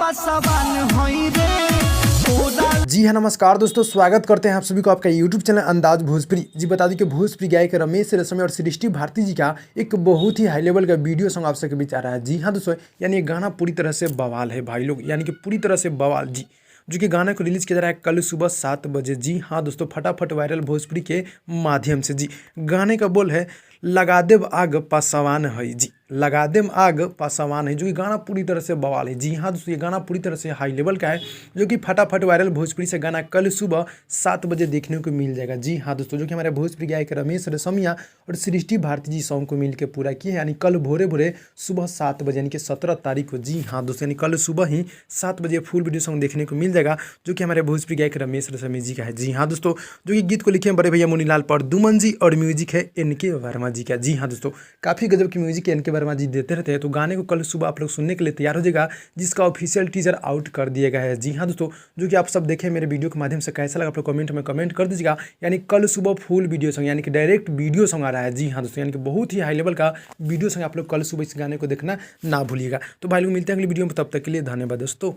पासवान होई रे। जी हाँ, नमस्कार दोस्तों, स्वागत करते हैं आप सभी को आपका यूट्यूब चैनल अंदाज भोजपुरी। जी बता दूं कि भोजपुरी गायक रमेश रेशमिया और सृष्टि भारती जी का एक बहुत ही हाई लेवल का वीडियो सॉन्ग आप सबके बीच आ रहा है। जी हाँ दोस्तों, यानी ये गाना पूरी तरह से बवाल है भाई लोग, यानी कि पूरी तरह से बवाल जी, जो कि गाने को रिलीज किया जा रहा है कल सुबह 7 बजे। जी हाँ दोस्तों, फटाफट वायरल भोजपुरी के माध्यम से। जी गाने का बोल है लगा देव आग पासवान है। जी लगा देम आग पासवान है, जो कि गाना पूरी तरह से बवाल है। जी हाँ दोस्तों, ये गाना पूरी तरह से हाई लेवल का है, जो कि फटाफट वायरल भोजपुरी से गाना कल सुबह 7 बजे देखने को मिल जाएगा। जी हाँ दोस्तों, जो कि हमारे भोजपुरी गायक रमेश रेशमिया और सृष्टि भारती जी सॉन्ग को मिलकर पूरा किए हैं, यानी कल भोरे भोरे सुबह 7 बजे, यानी कि 17 तारीख को। जी हाँ दोस्तों, यानी कल सुबह ही 7 बजे फुल वीडियो सॉन्ग देखने को मिल जाएगा, जो कि हमारे भोजपुरी गायक रमेश रेशमिया जी का है। जी हाँ दोस्तों, जो कि गीत को लिखे हैं बड़े भैया मुनीलाल परदुमन जी और म्यूजिक है इनके वर्मा जी का। जी हाँ दोस्तों, काफ़ी गजब की म्यूजिक इनके वर्मा जी देते रहते हैं, तो गाने को कल सुबह आप लोग सुनने के लिए तैयार हो जाएगा, जिसका ऑफिशियल टीजर आउट कर दिया गया है। जी हाँ दोस्तों, जो कि आप सब देखें मेरे वीडियो के माध्यम से, कैसा लगा आप लोग कमेंट में कमेंट कर दीजिएगा। यानी कल सुबह फुल वीडियो सॉन्ग, यानी कि डायरेक्ट वीडियो सॉन्ग आ रहा है। जी हाँ दोस्तों, यानी कि बहुत ही हाई लेवल का वीडियो सॉन्ग आप लोग कल सुबह इस गाने को देखना ना भूलिएगा। तो भाई लोग मिलते हैं अगली वीडियो में, तब तक के लिए धन्यवाद दोस्तों।